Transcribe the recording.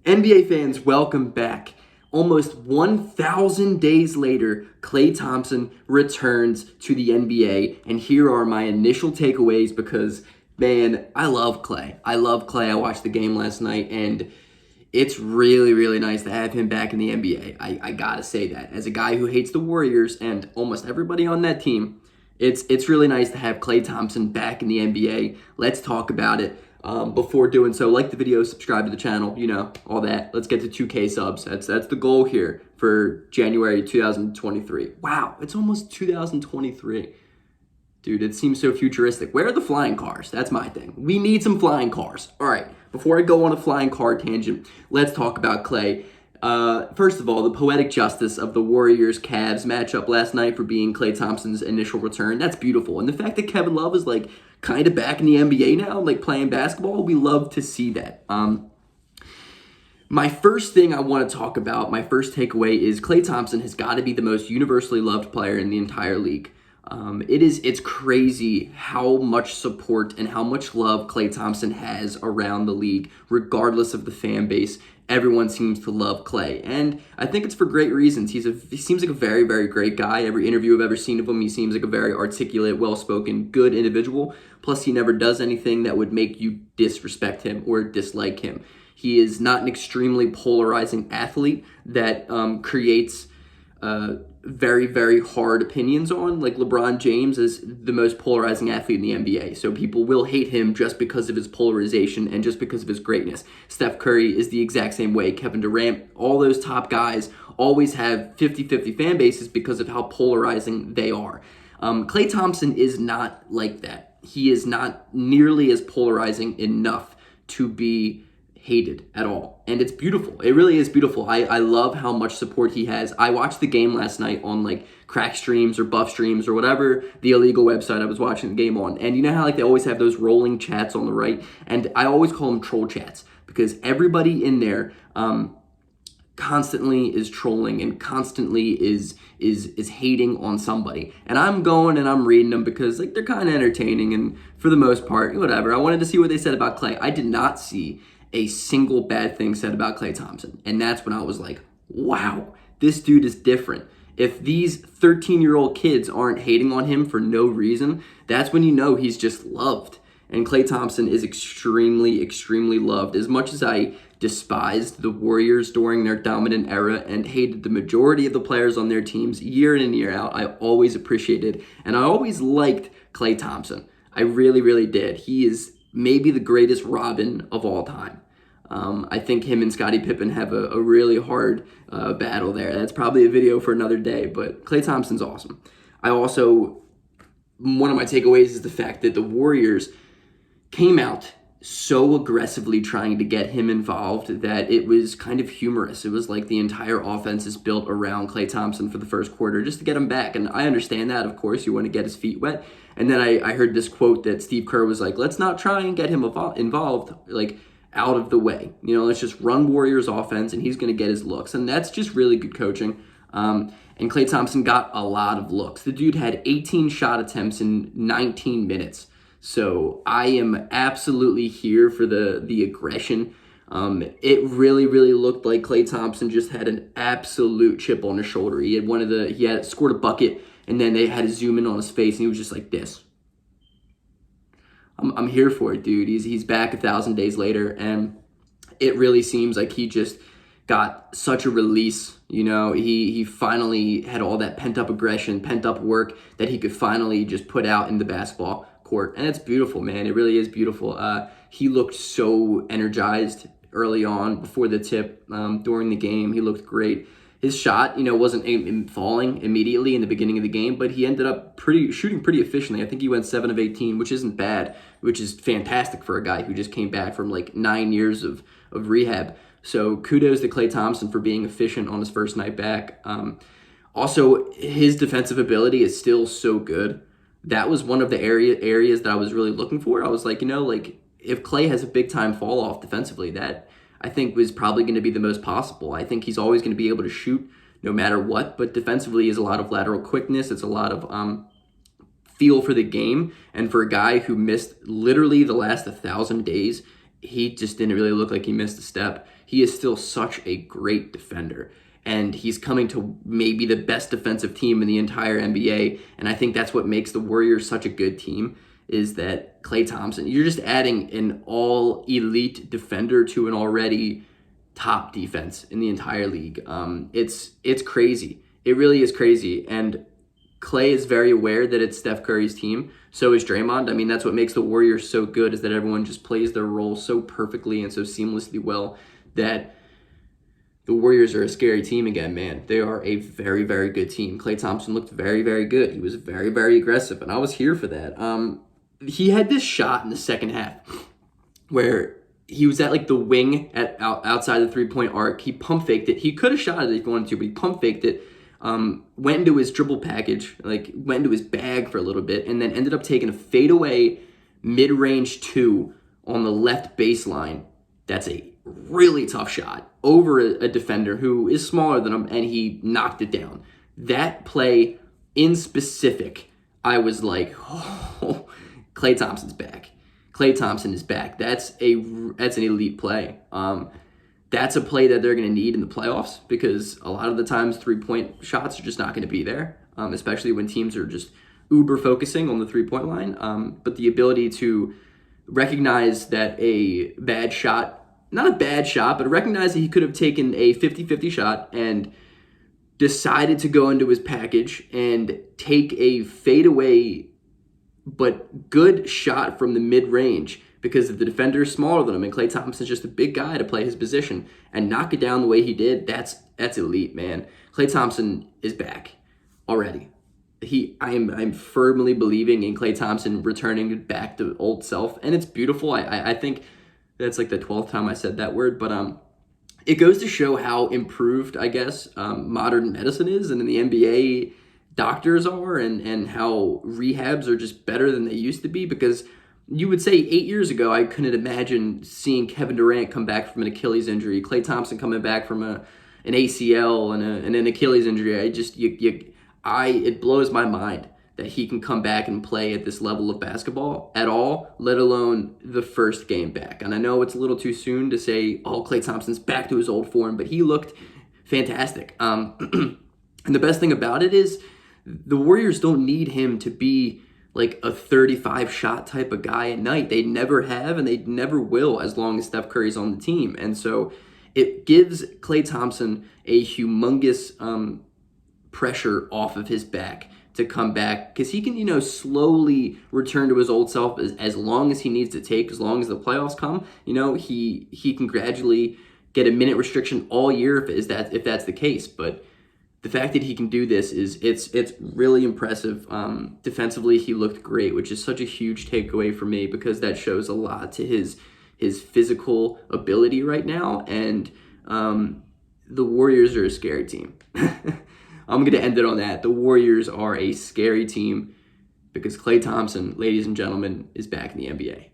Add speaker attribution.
Speaker 1: NBA fans, welcome back. Almost 1,000 days later, Klay Thompson returns to the NBA, and here are my initial takeaways because, man, I love Klay. I love Klay. I watched the game last night, and it's really, really nice to have him back in the NBA. I gotta say that. As a guy who hates the Warriors and almost everybody on that team, it's really nice to have Klay Thompson back in the NBA. Let's talk about it. Before doing so, like the video, subscribe to the channel, all that. Let's get to 2K subs. That's the goal here for January 2023. Wow, it's almost 2023. Dude, it seems so futuristic. Where are the flying cars? That's my thing. We need some flying cars. All right, before I go on a flying car tangent, let's talk about Klay. First of all, the poetic justice of the Warriors-Cavs matchup last night for being Klay Thompson's initial return, that's beautiful. And the fact that Kevin Love is kind of back in the NBA now, playing basketball, we love to see that. My first thing I want to talk about, my first takeaway is Klay Thompson has got to be the most universally loved player in the entire league. It's crazy how much support and how much love Klay Thompson has around the league, regardless of the fan base. Everyone seems to love Klay, and I think it's for great reasons. He seems like a very, very great guy. Every interview I've ever seen of him, he seems like a very articulate, well-spoken, good individual. Plus, he never does anything that would make you disrespect him or dislike him. He is not an extremely polarizing athlete that creates very, very hard opinions on. Like LeBron James is the most polarizing athlete in the NBA. So people will hate him just because of his polarization and just because of his greatness. Steph Curry is the exact same way. Kevin Durant, all those top guys always have 50-50 fan bases because of how polarizing they are. Klay Thompson is not like that. He is not nearly as polarizing enough to be hated at all, and it's beautiful. It really is beautiful. I love how much support he has. I watched the game last night on crack streams or buff streams or whatever the illegal website I was watching the game on, and you know how they always have those rolling chats on the right, and I always call them troll chats because everybody in there constantly is trolling and constantly is hating on somebody, and I'm going and I'm reading them because they're kind of entertaining, and for the most part, whatever. I wanted to see what they said about Klay. I did not see a single bad thing said about Klay Thompson. And that's when I was like, wow, this dude is different. If these 13-year-old kids aren't hating on him for no reason, that's when you know he's just loved. And Klay Thompson is extremely, extremely loved. As much as I despised the Warriors during their dominant era and hated the majority of the players on their teams year in and year out, I always appreciated and I always liked Klay Thompson. I really, really did. He is maybe the greatest Robin of all time. I think him and Scottie Pippen have a really hard battle there. That's probably a video for another day, but Klay Thompson's awesome. One of my takeaways is the fact that the Warriors came out so aggressively trying to get him involved that it was kind of humorous. It was like the entire offense is built around Klay Thompson for the first quarter just to get him back. And I understand that, of course, you want to get his feet wet. And then I heard this quote that Steve Kerr was like, let's not try and get him involved, out of the way. Let's just run Warriors offense and he's going to get his looks. And that's just really good coaching. And Klay Thompson got a lot of looks. The dude had 18 shot attempts in 19 minutes. So I am absolutely here for the aggression. It really, really looked like Klay Thompson just had an absolute chip on his shoulder. He had scored a bucket and then they had to zoom in on his face and he was just like this. I'm here for it, dude. He's back 1,000 days later, and it really seems like he just got such a release. He finally had all that pent-up aggression, pent-up work that he could finally just put out in the basketball court, and it's beautiful, man. It really is beautiful. He looked so energized early on before the tip. During the game, he looked great. His shot, wasn't falling immediately in the beginning of the game, but he ended up shooting pretty efficiently. I think he went 7 of 18, which isn't bad, which is fantastic for a guy who just came back from 9 years of rehab. So kudos to Klay Thompson for being efficient on his first night back. Also, his defensive ability is still so good. That was one of the areas that I was really looking for. I was like, if Klay has a big-time fall-off defensively, that I think was probably going to be the most possible. I think he's always going to be able to shoot no matter what, but defensively is a lot of lateral quickness. It's a lot of feel for the game. And for a guy who missed literally the last 1,000 days he just didn't really look like he missed a step. He is still such a great defender. And he's coming to maybe the best defensive team in the entire NBA. And I think that's what makes the Warriors such a good team, is that Klay Thompson, you're just adding an all-elite defender to an already top defense in the entire league. It's crazy. It really is crazy. And Klay is very aware that it's Steph Curry's team. So is Draymond. I mean, that's what makes the Warriors so good, is that everyone just plays their role so perfectly and so seamlessly well that the Warriors are a scary team again, man. They are a very, very good team. Klay Thompson looked very, very good. He was very, very aggressive, and I was here for that. He had this shot in the second half where he was at like the wing outside the three-point arc. He pump faked it. He could have shot it if he wanted to, but he pump faked it. Went into his dribble package, like went into his bag for a little bit, and then ended up taking a fadeaway mid-range 2 on the left baseline. That's a really tough shot over a defender who is smaller than him, and he knocked it down. That play in specific, I was like, oh, Klay Thompson's back. Klay Thompson is back. That's an elite play. That's a play that they're going to need in the playoffs, because a lot of the times 3-point shots are just not going to be there, especially when teams are just uber focusing on the 3-point line. But the ability to recognize that a bad shot, not a bad shot, but recognize that he could have taken a 50-50 shot and decided to go into his package and take a fadeaway but good shot from the mid-range, because if the defender is smaller than him and Klay Thompson's just a big guy to play his position, and knock it down the way he did, that's elite, man. Klay Thompson is back already. I'm firmly believing in Klay Thompson returning back to old self, and it's beautiful. I think that's like the 12th time I said that word, but it goes to show how improved, I guess, modern medicine is, and in the NBA, doctors are, and how rehabs are just better than they used to be. Because you would say 8 years ago, I couldn't imagine seeing Kevin Durant come back from an Achilles injury, Klay Thompson coming back from an ACL and an Achilles injury. It blows my mind that he can come back and play at this level of basketball at all, let alone the first game back. And I know it's a little too soon to say, oh, Klay Thompson's back to his old form, but he looked fantastic. And the best thing about it is the Warriors don't need him to be like a 35-shot type of guy at night. They never have, and they never will, as long as Steph Curry's on the team. And so it gives Klay Thompson a humongous pressure off of his back to come back, because he can, slowly return to his old self as long as he needs to take, as long as the playoffs come. He can gradually get a minute restriction all year if that's the case. But the fact that he can do this it's really impressive. Defensively, he looked great, which is such a huge takeaway for me, because that shows a lot to his physical ability right now. And the Warriors are a scary team. I'm going to end it on that. The Warriors are a scary team, because Klay Thompson, ladies and gentlemen, is back in the NBA.